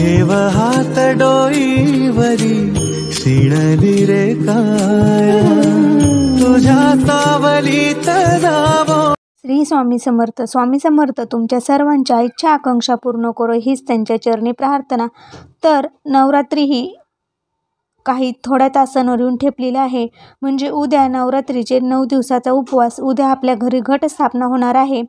ठेव हात डोईवरी शिणली रे काया तुझ्या सावलीत जावो। श्री स्वामी समर्थ। स्वामी समर्थ तुमच्या सर्वांच्या इच्छा आकांक्षा पूर्ण करो हीच त्यांच्या चरणी प्रार्थना। तर नवरात्री ही काही थोड्या तासांवर येऊन ठेपलेली आहे। म्हणजे उद्या नवरात्रीचे 9 दिवसाचा उपवास, उद्या आपल्या घरी घटस्थापना होणार आहे।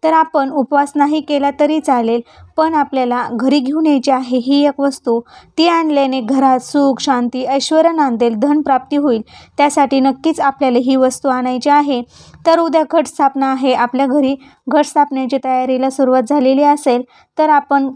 तर आपण उपवास नाही केला तरी चालेल, पण आपल्याला घरी घेऊन यायची आहे ही एक वस्तू। ती आणल्याने घरात सुख शांती ऐश्वर्य नांदेल, धनप्राप्ती होईल। त्यासाठी नक्कीच आपल्याला ही वस्तू आणायची आहे। तर उद्या घटस्थापना आहे, आपल्या घरी घटस्थापनेची तयारीला सुरुवात झालेली असेल तर आपण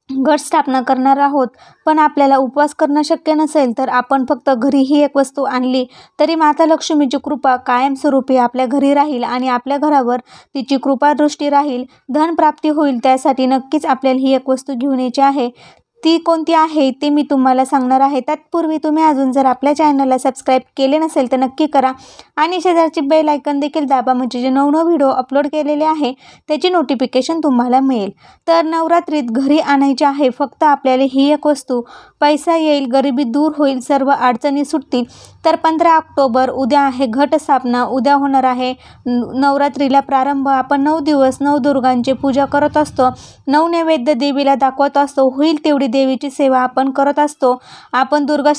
घटस्थापना करणार आहोत। पण आपल्याला उपवास करणं शक्य नसेल तर आपण फक्त घरी ही एक वस्तू आणली तरी माता लक्ष्मीची कृपा कायमस्वरूपी आपल्या घरी राहील आणि आपल्या घरावर तिची कृपादृष्टी राहील, धनप्राप्ती होईल। त्यासाठी नक्कीच आपल्याला ही एक वस्तू घेऊन यायची आहे। ती कोणती आहे ते मी तुम्हाला सांगणार आहे। तत्पूर्वी तुम्ही अजून जर आपल्या चॅनलला सबस्क्राईब केले नसेल तर नक्की करा आणि शेजारची बेल आयकॉन देखील दाबा, म्हणजे जे नवनवीन व्हिडिओ अपलोड केलेले आहे त्याची नोटिफिकेशन तुम्हाला मिळेल। तर नवरात्रीत घरी आणायची आहे फक्त आपल्याला ही एक वस्तू। पैसा येईल, गरिबी दूर होईल, सर्व अडचणी सुटतील। तर 15 ऑक्टोबर उद्या आहे घटस्थापना, उद्या होणार आहे नवरात्रीला प्रारंभ। आपण 9 दिवस नवदुर्गांची पूजा करत असतो, 9 नैवेद्य देवीला दाखवत असतो, होईल तेवढी देवीची सेवा आपण करत असतो। आपण दुर्गा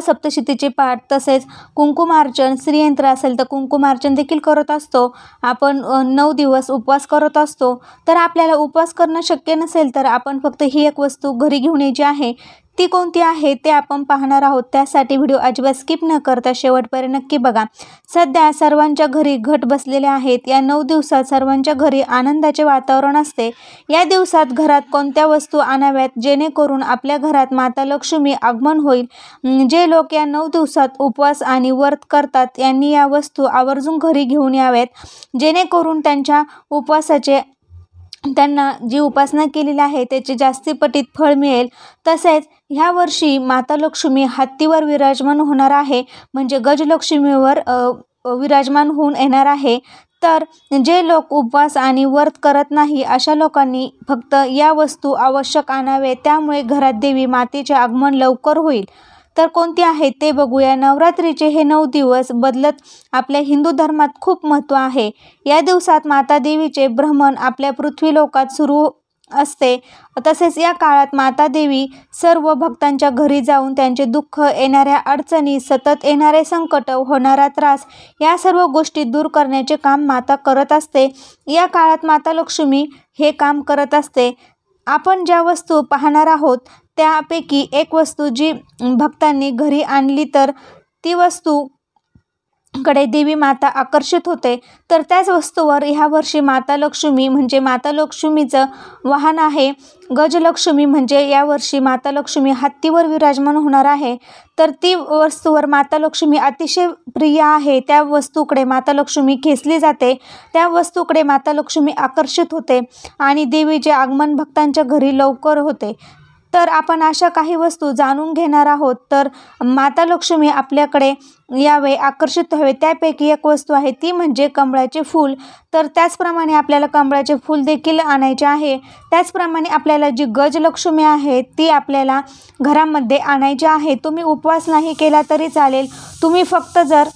सप्तशतीचे पाठ तसेच कुंकुमार्चन, श्रीयंत्र असेल तर कुंकुमार्चन देखील करत असतो। आपण 9 दिवस उपवास करत असतो। तर आपल्याला उपवास करणं शक्य नसेल तर आपण फक्त ही एक वस्तू घरी घेऊन यायची आहे। ती कोणती आहे ते आपण पाहणार आहोत। त्यासाठी व्हिडिओ अजिबात स्किप न करता शेवटपर्यंत नक्की बघा। सध्या सर्वांच्या घरी घट बसलेले आहेत। या 9 दिवसात सर्वांच्या घरी आनंदाचे वातावरण असते। या दिवसात घरात कोणत्या वस्तू आणाव्यात जेणेकरून आपल्या घरात माता लक्ष्मी आगमन होईल। जे लोक या 9 दिवसात उपवास आणि व्रत करतात यांनी या वस्तू आवर्जून घरी घेऊन याव्यात, जेणेकरून त्यांच्या उपवासाचे त्यांना जी उपासना केलेली आहे त्याचे जास्ती पटीत फळ मिळेल। तसेच ह्या वर्षी माता लक्ष्मी हत्तीवर विराजमान होणार आहे, म्हणजे गजलक्ष्मीवर विराजमान होऊन येणार आहे। तर जे लोक उपवास आणि व्रत करत नाही अशा लोकांनी फक्त या वस्तू आवश्यक आणावे, त्यामुळे घरात देवी मातेचे आगमन लवकर होईल। तर कोणती आहे ते बघूया। नवरात्रीचे हे 9 दिवस बदलत आपल्या हिंदू धर्मात खूप महत्त्व आहे। या दिवसात माता देवीचे भ्रमण आपल्या पृथ्वी लोकात सुरू असते। तसेच या काळात माता देवी सर्व भक्तांच्या घरी जाऊन त्यांचे दुःख, येणाऱ्या अडचणी, सतत येणारे संकट, होणारा त्रास या सर्व गोष्टी दूर करण्याचे काम माता करत असते। या काळात माता लक्ष्मी हे काम करत असते। आपण ज्या वस्तू पाहणार आहोत त्यापैकी एक वस्तू जी भक्तांनी घरी आणली तर ती वस्तू कडे देवी माता आकर्षित होते। तर त्याच वस्तूवर ह्या वर्षी माता लक्ष्मी म्हणजे माता लक्ष्मीचं वाहन आहे गजलक्ष्मी, म्हणजे यावर्षी माता लक्ष्मी हत्तीवर विराजमान होणार आहे। तर ती वस्तूवर माता लक्ष्मी अतिशय प्रिय आहे। त्या वस्तूकडे माता लक्ष्मी खेचली जाते, त्या वस्तूकडे माता लक्ष्मी आकर्षित होते आणि देवीचे आगमन भक्तांच्या घरी लवकर होते। तर आपण अशा काही वस्तू जाणून घेणार आहोत। तर माता लक्ष्मी आपल्याकडे यावे, आकर्षित व्हावे, त्यापैकी एक वस्तू आहे ती म्हणजे कमळाचे फूल। तर त्याचप्रमाणे आपल्याला कमळाचे फूल देखील आणायचे आहे। त्याचप्रमाणे आपल्याला जी गजलक्ष्मी आहे ती आपल्याला घरामध्ये आणायची आहे। तुम्ही उपवास नाही केला तरी चालेल, तुम्ही फक्त जर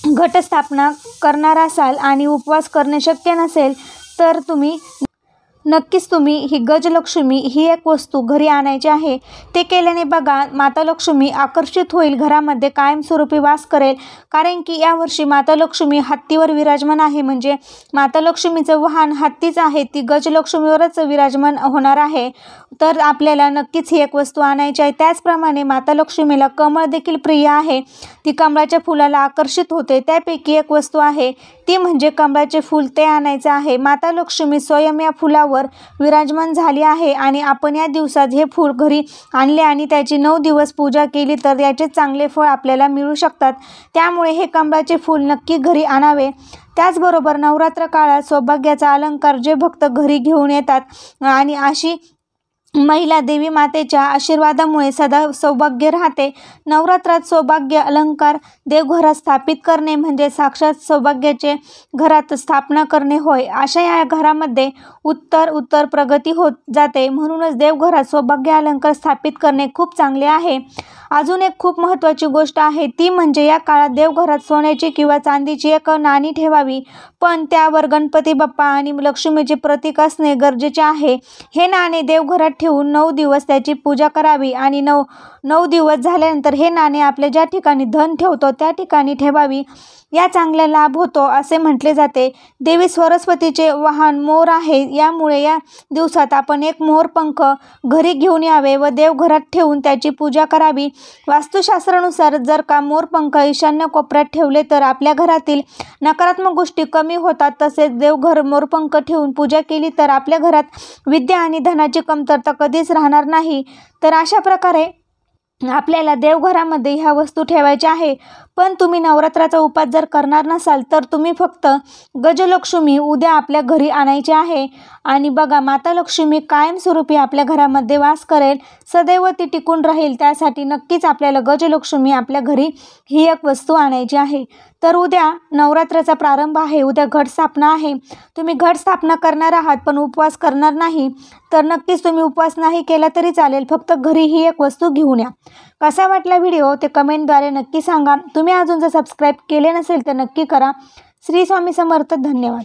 घटस्थापना करणार असाल आणि उपवास करणे शक्य नसेल तर नक्कीच तुम्ही ही गजलक्ष्मी ही एक वस्तू घरी आणायची आहे। ते केल्याने बघा माता लक्ष्मी आकर्षित होईल, घरामध्ये कायमस्वरूपी वास करेल। कारण की यावर्षी माता लक्ष्मी हत्तीवर विराजमान आहे, म्हणजे माता लक्ष्मीचं वाहन हत्तीच आहे, ती गजलक्ष्मीवरच विराजमान होणार आहे। तर आपल्याला नक्कीच ही एक वस्तू आणायची आहे। त्याचप्रमाणे माता लक्ष्मीला कमळ देखील प्रिय आहे, ती कमळाच्या फुलाला आकर्षित होते। त्यापैकी एक वस्तू आहे ती म्हणजे कमळाचे फूल, ते आणायचं आहे। माता लक्ष्मी स्वयं या फुलावर विराजमान झाली आहे आणि आपण या दिवसात हे फूल घरी आणले आणि त्याची 9 दिवस पूजा केली तर याचे चांगले फळ आपल्याला मिळू शकतात। त्यामुळे हे कमळाचे फूल नक्की घरी आणावे। त्याचबरोबर नवरात्र काळात सौभाग्याचा अलंकार जे भक्त घरी घेऊन येतात आणि अशी महिला देवी मातेच्या आशीर्वादामुळे सदा सौभाग्य राहते. नवरात्रात सौभाग्य अलंकार देवघरात स्थापित करणे म्हणजे साक्षात सौभाग्याचे घरात स्थापना करणे होय. अशा या घरामध्ये उत्तर प्रगती होत जाते. म्हणूनच देवघरात सौभाग्य अलंकार स्थापित करणे खूप चांगले आहे. अजून एक खूप महत्त्वाची गोष्ट आहे ती म्हणजे या काळात देवघरात सोन्याची किंवा चांदीची एक नाणी ठेवावी, पण त्यावर गणपती बाप्पा आणि लक्ष्मीचे प्रतीक असणे गरजेचे आहे. हे नाणे देवघरात ठेवून 9 दिवस त्याची पूजा करावी आणि 9 दिवस झाल्यानंतर हे नाणे आपल्या ज्या ठिकाणी धन ठेवतो त्या ठिकाणी ठेवावी. या चांगला लाभ होतो असे म्हटले जाते. देवी सरस्वतीचे वाहन मोर आहे, यामुळे या दिवसात आपण एक मोरपंख घरी घेऊन यावे व देवघरात ठेवून त्याची पूजा करावी. वास्तुशास्त्रानुसार जर का मोरपंख ईशान्य कोपऱ्यात ठेवले तर आपल्या घरातील नकारात्मक गोष्टी कमी होतात. तसेच देवघर मोरपंख ठेवून पूजा केली तर आपल्या घरात विद्या आणि धनाची कमतरता कधीच राहणार नाही. तर अशा प्रकारे आपल्याला देवघरामध्ये ह्या वस्तू ठेवायच्या आहे. पण तुम्ही नवरात्राचा उपास जर करणार नसाल तर तुम्ही फक्त गजलक्ष्मी उद्या आपल्या घरी आणायची आहे. आणि बघा, माता लक्ष्मी कायमस्वरूपी आपल्या घरामध्ये वास करेल, सदैव ती टिकून राहील. त्यासाठी नक्कीच आपल्याला गजलक्ष्मी आपल्या घरी ही एक वस्तू आणायची आहे. तर उद्या नवरात्राचा प्रारंभ आहे, उद्या घटस्थापना आहे. तुम्ही घटस्थापना करणार आहात पण उपवास करणार नाही तर नक्कीच तुम्ही उपवास नाही केला तरी चालेल, फक्त घरी ही एक वस्तू घेऊन या. कसा वाटला व्हिडिओ ते कमेंटद्वारे नक्की सांगा. तुम्ही अजून जर सबस्क्राईब केले नसेल तर नक्की करा. श्री स्वामी समर्थ. धन्यवाद.